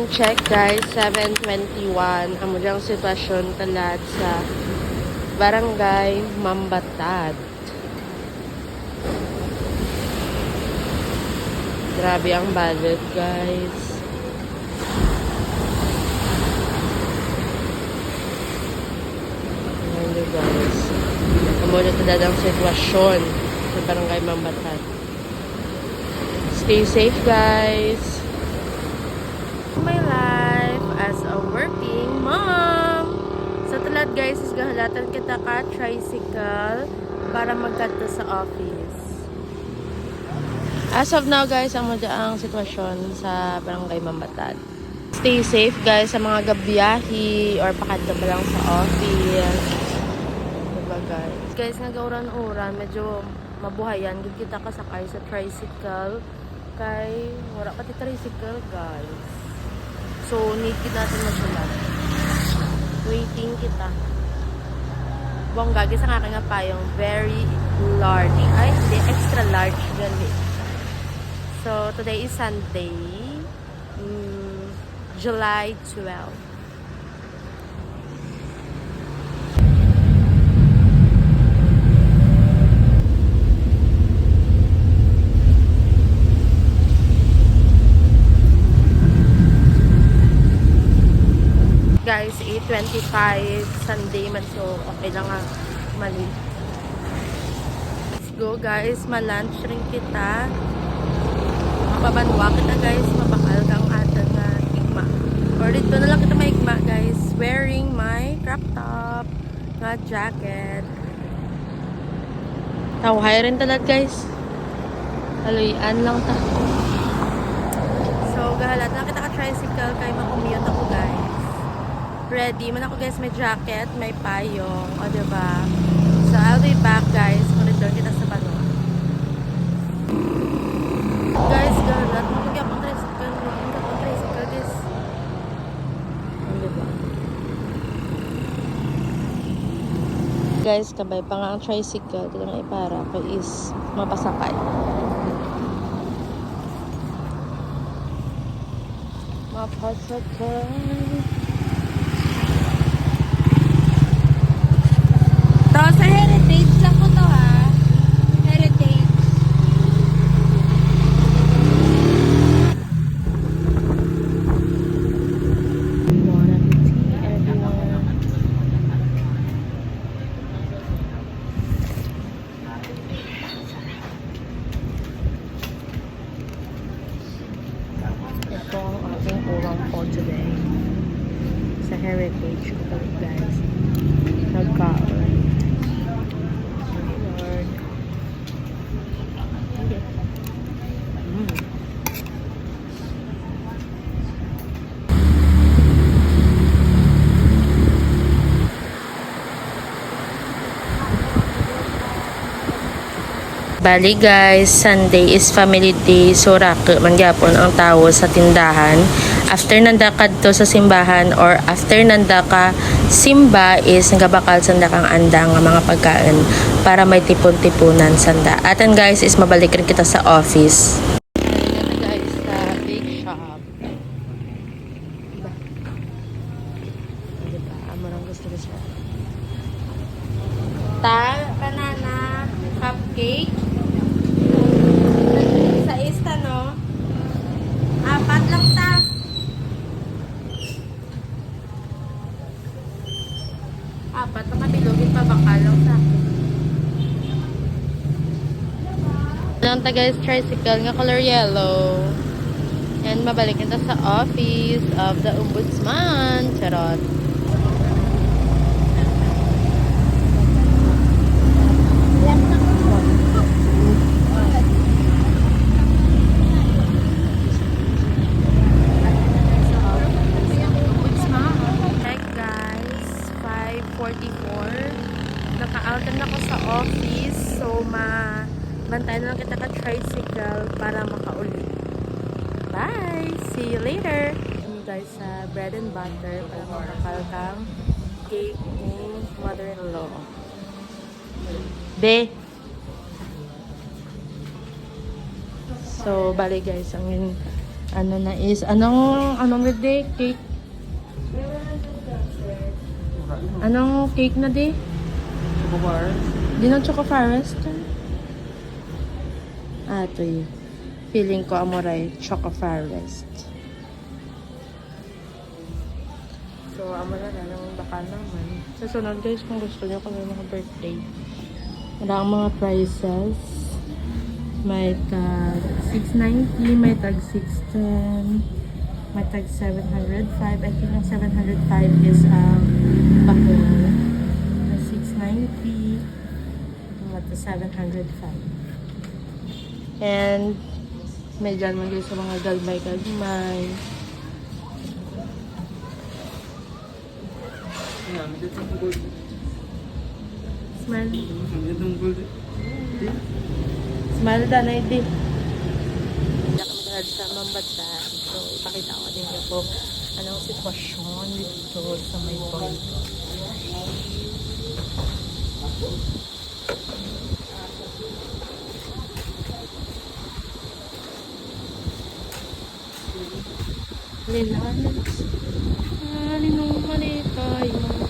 Time check guys, 7:21. Amo diyang sitwasyon talat sa Barangay Mambatad. Grabe ang budget guys. Ayan guys. Amo na talat ang sitwasyon sa Barangay Mambatad. Stay safe guys. My life as a working mom. Sa tulad guys, is gahalatan kita ka tricycle para magkadto sa office. As of now guys, ang ang sitwasyon sa Barangay Mambatad. Stay safe guys sa mga gabiyahi or pakadto ba lang sa office. Diba guys? Guys, nag-uran-uran, medyo mabuhayan. Gud kita kasakay sa tricycle. Kay wala pati tricycle guys. So, need natin masulat. Waiting kita. Bongga, guys, ang aking payong very large. Ay, hindi, extra large. Gali. So, today is Sunday. July 12. Guys, 8:25 Sunday man, so okay lang nga mali. Let's go guys, ma-lunch rin kita. Mapabanwa kita guys, mabakal kang atan na igma. Or dito na lang kita maigma guys, wearing my crop top nga jacket. Tawhay rin talat guys. Haluyan lang ta. So gahalat lang kita ka tricycle kay makumute ako guys. Ready man ako guys, may jacket, may payong, o diba? So I'll be back guys, monitor kita sa Banwa. Guys, galat, magpagya akong tricycle, guys. O diba? Guys, kabay pa nga ang tricycle, ito nga ipara ko is mapasakay. Mapasakay. To, sa Heritage lang ko to ha. Heritage. Ito ang ating ulam for today. Sa Heritage ko guys. Nagkaon. Bali guys, Sunday is family day, so rake mangyapon ang tao sa tindahan. After nanda kadto sa simbahan or after nanda ka simba is nagabakal sanda kang anda nga mga pagkain para may tipon-tipunan sanda. Atan guys is mabalik rin kita sa office. Guys, sa big shop. Diba? Amo lang gusto ko siya. Banana, cupcake. No? 4 lang ta. 4 na kabilogin pa bakal lang sa akin. Lang ta guys, tricycle nga color yellow. And mabalik nito sa office of the ombudsman. Charot. Naka-outan ako sa office, so bantayan na lang kita ka tricycle para makauli. Bye! See you later! Kami guys sa bread and butter para makakal kang cake ni mother-in-law. Be! So, bali guys, ang Ano na is, anong birthday cake? Anong cake na di? Chocobar. Di ng Choco Forest? Ah, ito yun. Feeling ko amoray Choco Forest. So, amara na lang baka naman. Sa sunod guys, kung gusto nyo kung may mga birthday. Wala ang mga prices. May tag 690, may tag 610, may tag 705. I think ang 705 is bako. May 690, at 705. And may dyan man sa mga galmay-galmay. Yeah, may itong gold. Smile. May itong gold. Smile da na iti. Hindi kami kahit sa Mambata. So, ipakita ko din po anong sitwasyon dito sa may point. Lilanas. Linong mali tayo.